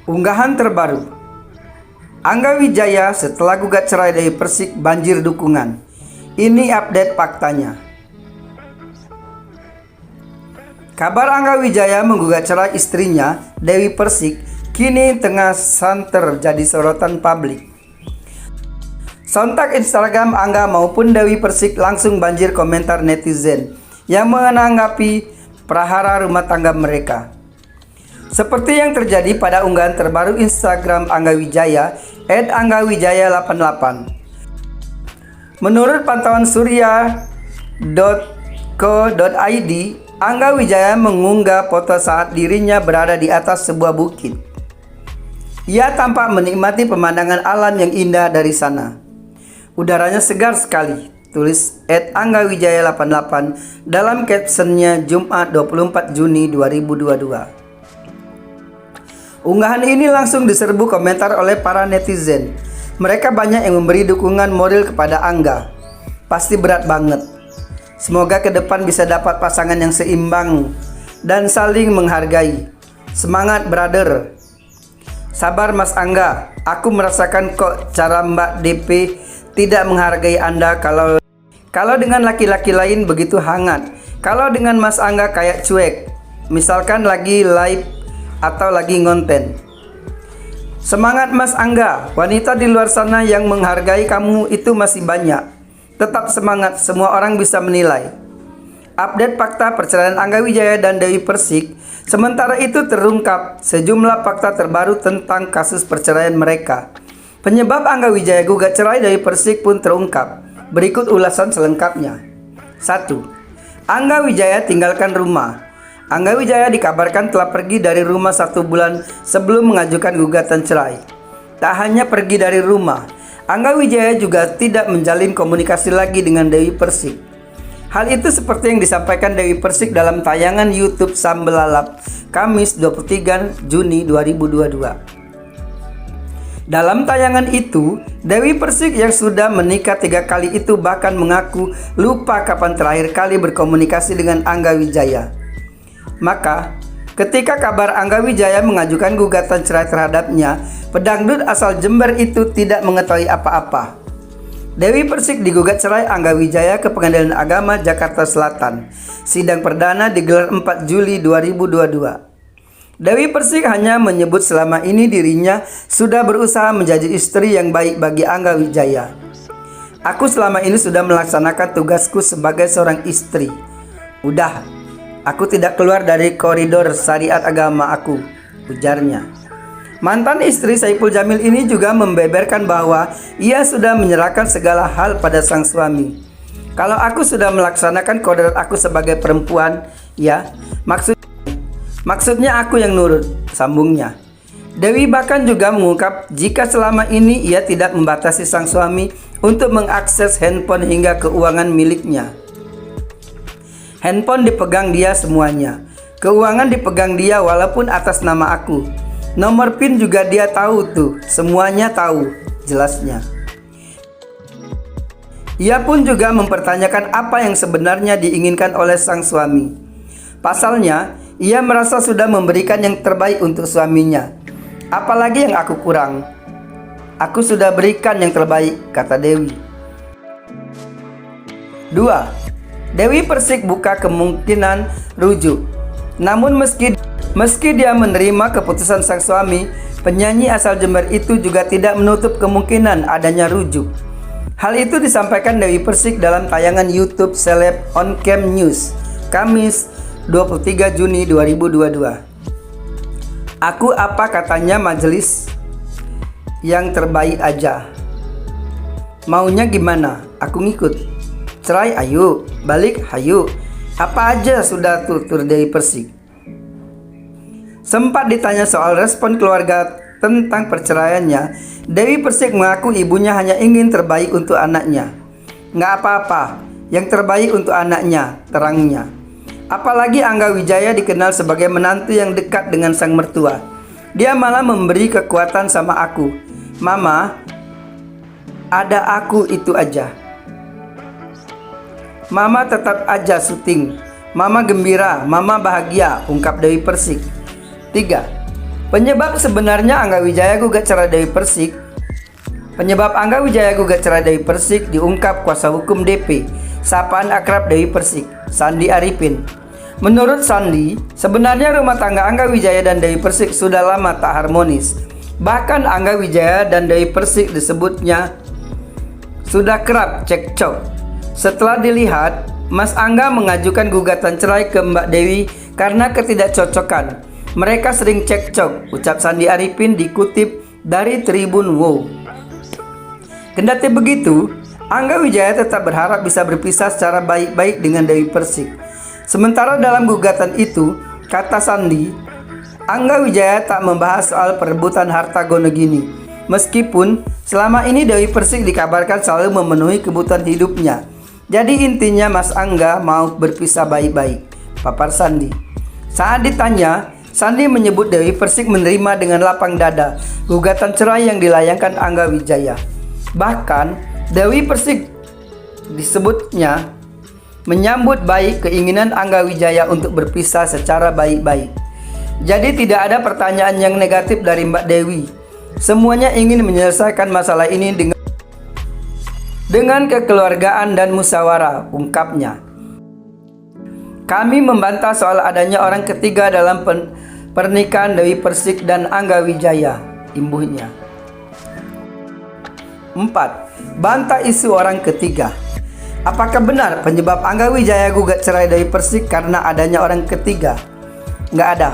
Unggahan terbaru, Angga Wijaya setelah gugat cerai dari Persik banjir dukungan. Ini update faktanya. Kabar Angga Wijaya menggugat cerai istrinya Dewi Persik kini tengah santer jadi sorotan publik. Sontak Instagram Angga maupun Dewi Persik langsung banjir komentar netizen yang menanggapi prahara rumah tangga mereka. Seperti yang terjadi pada unggahan terbaru Instagram Angga Wijaya @anggawijaya88. Menurut pantauan surya.co.id, Angga Wijaya mengunggah foto saat dirinya berada di atas sebuah bukit. Ia tampak menikmati pemandangan alam yang indah dari sana. Udaranya segar sekali, tulis @anggawijaya88 dalam captionnya Jumat 24 Juni 2022. Unggahan ini langsung diserbu komentar oleh para netizen. Mereka banyak yang memberi dukungan moral kepada Angga. Pasti berat banget. Semoga ke depan bisa dapat pasangan yang seimbang dan saling menghargai. Semangat brother. Sabar Mas Angga. Aku merasakan kok cara Mbak DP tidak menghargai Anda kalau dengan laki-laki lain begitu hangat. Kalau dengan Mas Angga kayak cuek. Misalkan lagi live atau lagi ngonten. Semangat Mas Angga, wanita di luar sana yang menghargai kamu itu masih banyak. Tetap semangat, semua orang bisa menilai. Update fakta perceraian Angga Wijaya dan Dewi Persik. Sementara itu terungkap sejumlah fakta terbaru tentang kasus perceraian mereka. Penyebab Angga Wijaya gugat cerai Dewi Persik pun terungkap. Berikut ulasan selengkapnya. 1. Angga Wijaya tinggalkan rumah. Angga Wijaya dikabarkan telah pergi dari rumah 1 bulan sebelum mengajukan gugatan cerai. Tak hanya pergi dari rumah, Angga Wijaya juga tidak menjalin komunikasi lagi dengan Dewi Persik. Hal itu seperti yang disampaikan Dewi Persik dalam tayangan YouTube Sambelalap Kamis 23 Juni 2022. Dalam tayangan itu, Dewi Persik yang sudah menikah 3 kali itu bahkan mengaku lupa kapan terakhir kali berkomunikasi dengan Angga Wijaya. Maka, ketika kabar Angga Wijaya mengajukan gugatan cerai terhadapnya, pedangdut asal Jember itu tidak mengetahui apa-apa. Dewi Persik digugat cerai Angga Wijaya ke Pengadilan Agama Jakarta Selatan. Sidang perdana digelar 4 Juli 2022. Dewi Persik hanya menyebut selama ini dirinya sudah berusaha menjadi istri yang baik bagi Angga Wijaya. Aku selama ini sudah melaksanakan tugasku sebagai seorang istri. Udah, aku tidak keluar dari koridor syariat agama aku, ujarnya. Mantan istri Saipul Jamil ini juga membeberkan bahwa ia sudah menyerahkan segala hal pada sang suami. Kalau aku sudah melaksanakan kodrat aku sebagai perempuan, ya, maksudnya aku yang nurut, sambungnya. Dewi bahkan juga mengungkap jika selama ini ia tidak membatasi sang suami untuk mengakses handphone hingga keuangan miliknya. Handphone dipegang dia semuanya. Keuangan dipegang dia walaupun atas nama aku. Nomor PIN juga dia tahu tuh. Semuanya tahu, jelasnya. Ia pun juga mempertanyakan apa yang sebenarnya diinginkan oleh sang suami. Pasalnya, ia merasa sudah memberikan yang terbaik untuk suaminya. Apalagi yang aku kurang? Aku sudah berikan yang terbaik, kata Dewi. 2. Dewi Persik buka kemungkinan rujuk. Namun meski dia menerima keputusan sang suami, penyanyi asal Jember itu juga tidak menutup kemungkinan adanya rujuk. Hal itu disampaikan Dewi Persik dalam tayangan YouTube Seleb On Cam News, Kamis 23 Juni 2022. Aku apa katanya majelis yang terbaik aja. Maunya gimana? Aku ngikut. Cerai ayo, balik hayu. Apa aja sudah tutur Dewi Persik. Sempat ditanya soal respon keluarga tentang perceraiannya, Dewi Persik mengaku ibunya hanya ingin terbaik untuk anaknya. Nggak apa-apa, yang terbaik untuk anaknya, terangnya. Apalagi Angga Wijaya dikenal sebagai menantu yang dekat dengan sang mertua. Dia malah memberi kekuatan sama aku. Mama, ada aku itu aja. Mama tetap aja syuting. Mama gembira, Mama bahagia, ungkap Dewi Persik. 3. Penyebab sebenarnya Angga Wijaya gugat cerai Dewi Persik. Penyebab Angga Wijaya gugat cerai Dewi Persik diungkap kuasa hukum DP, sapaan akrab Dewi Persik, Sandi Arifin. Menurut Sandi, sebenarnya rumah tangga Angga Wijaya dan Dewi Persik sudah lama tak harmonis. Bahkan Angga Wijaya dan Dewi Persik disebutnya sudah kerap cekcok. Setelah dilihat, Mas Angga mengajukan gugatan cerai ke Mbak Dewi karena ketidakcocokan. Mereka sering cekcok, ucap Sandi Arifin dikutip dari Tribun Wow. Kendati begitu, Angga Wijaya tetap berharap bisa berpisah secara baik-baik dengan Dewi Persik. Sementara dalam gugatan itu, kata Sandi, Angga Wijaya tak membahas soal perebutan harta Gonogini. Meskipun selama ini Dewi Persik dikabarkan selalu memenuhi kebutuhan hidupnya. Jadi intinya Mas Angga mau berpisah baik-baik, papar Sandi. Saat ditanya, Sandi menyebut Dewi Persik menerima dengan lapang dada gugatan cerai yang dilayangkan Angga Wijaya. Bahkan Dewi Persik disebutnya menyambut baik keinginan Angga Wijaya untuk berpisah secara baik-baik. Jadi tidak ada pertanyaan yang negatif dari Mbak Dewi. Semuanya ingin menyelesaikan masalah ini dengan kekeluargaan dan musyawarah, ungkapnya. Kami membantah soal adanya orang ketiga dalam pernikahan Dewi Persik dan Angga Wijaya, imbuhnya. 4. Bantah isu orang ketiga. Apakah benar penyebab Angga Wijaya gugat cerai Dewi Persik karena adanya orang ketiga? Nggak ada.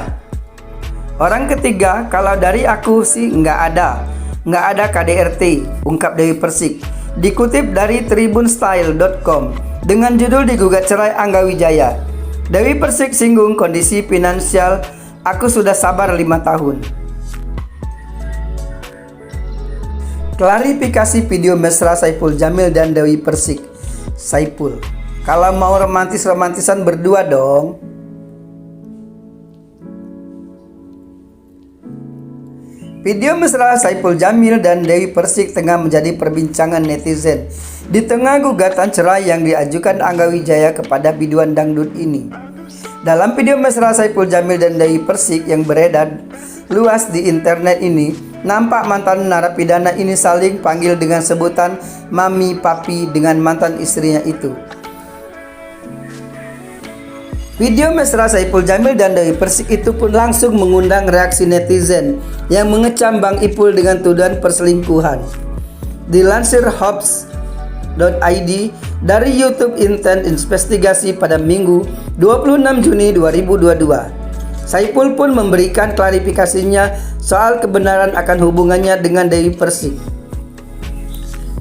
Orang ketiga, kalau dari aku sih nggak ada. Nggak ada KDRT, ungkap Dewi Persik. Dikutip dari tribunstyle.com dengan judul digugat cerai Angga Wijaya. Dewi Persik singgung kondisi finansial, aku sudah sabar 5 tahun. Klarifikasi video mesra Saipul Jamil dan Dewi Persik. Saipul, kalau mau romantis-romantisan berdua dong. Video mesra Saipul Jamil dan Dewi Persik tengah menjadi perbincangan netizen di tengah gugatan cerai yang diajukan Angga Wijaya kepada biduan dangdut ini. Dalam video mesra Saipul Jamil dan Dewi Persik yang beredar luas di internet ini, nampak mantan narapidana ini saling panggil dengan sebutan mami papi dengan mantan istrinya itu. Video mesra Saipul Jamil dan Dewi Persik itu pun langsung mengundang reaksi netizen yang mengecam Bang Ipul dengan tuduhan perselingkuhan. Dilansir Hobbs.id dari YouTube Intent Investigasi pada Minggu 26 Juni 2022. Saipul pun memberikan klarifikasinya soal kebenaran akan hubungannya dengan Dewi Persik.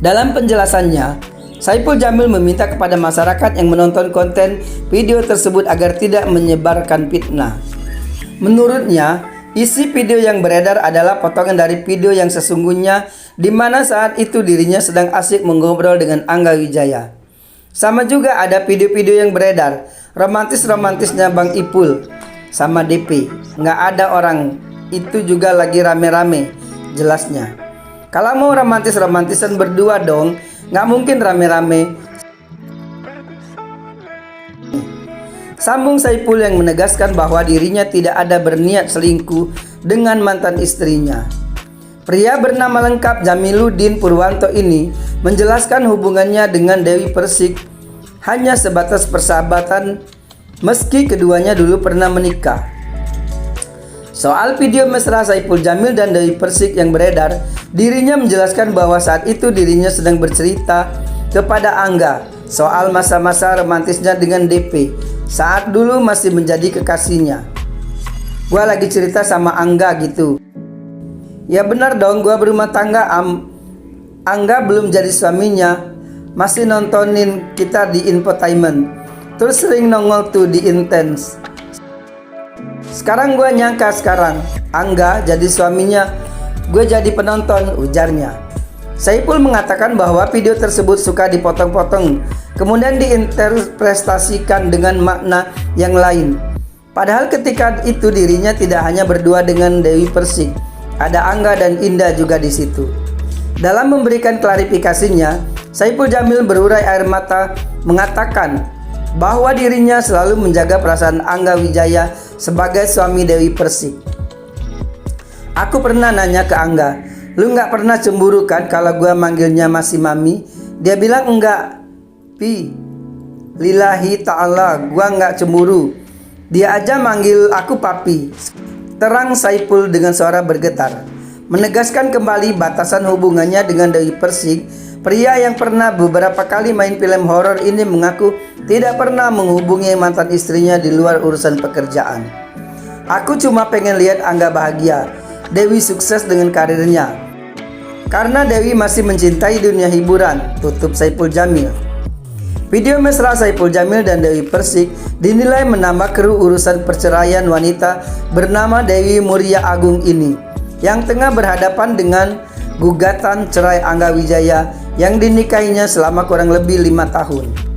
Dalam penjelasannya, Saipul Jamil meminta kepada masyarakat yang menonton konten video tersebut agar tidak menyebarkan fitnah. Menurutnya, isi video yang beredar adalah potongan dari video yang sesungguhnya di mana saat itu dirinya sedang asik mengobrol dengan Angga Wijaya. Sama juga ada video-video yang beredar romantis-romantisnya Bang Ipul sama DP. Nggak ada orang, itu juga lagi rame-rame, jelasnya. Kalau mau romantis-romantisan berdua dong, nggak mungkin rame-rame. Sambung Saipul yang menegaskan bahwa dirinya tidak ada berniat selingkuh dengan mantan istrinya. Pria bernama lengkap Jamiluddin Purwanto ini menjelaskan hubungannya dengan Dewi Persik hanya sebatas persahabatan meski keduanya dulu pernah menikah. Soal video mesra Saipul Jamil dan Dewi Persik yang beredar, dirinya menjelaskan bahwa saat itu dirinya sedang bercerita kepada Angga soal masa-masa romantisnya dengan DP saat dulu masih menjadi kekasihnya. Gua lagi cerita sama Angga gitu. Ya benar dong, gua berumah tangga, Angga belum jadi suaminya, masih nontonin kita di infotainment. Terus sering nongol tuh di Intense. Sekarang gue nyangka Angga jadi suaminya, gue jadi penonton, ujarnya. Saipul mengatakan bahwa video tersebut suka dipotong-potong, kemudian diinterpretasikan dengan makna yang lain. Padahal ketika itu dirinya tidak hanya berdua dengan Dewi Persik, ada Angga dan Indah juga di situ. Dalam memberikan klarifikasinya, Saipul Jamil berurai air mata mengatakan bahwa dirinya selalu menjaga perasaan Angga Wijaya sebagai suami Dewi Persik. Aku pernah nanya ke Angga, "Lu nggak pernah cemburu kan kalau gua manggilnya masih mami?" Dia bilang, "Enggak, Pi. Lillahi ta'ala, gua nggak cemburu. Dia aja manggil aku papi," terang Saipul dengan suara bergetar, menegaskan kembali batasan hubungannya dengan Dewi Persik. Pria yang pernah beberapa kali main film horor ini mengaku tidak pernah menghubungi mantan istrinya di luar urusan pekerjaan. "Aku cuma pengen lihat Angga bahagia, Dewi sukses dengan karirnya. Karena Dewi masih mencintai dunia hiburan," tutup Saipul Jamil. Video mesra Saipul Jamil dan Dewi Persik dinilai menambah keruh urusan perceraian wanita bernama Dewi Muria Agung ini, yang tengah berhadapan dengan gugatan cerai Angga Wijaya yang dinikahinya selama kurang lebih 5 tahun.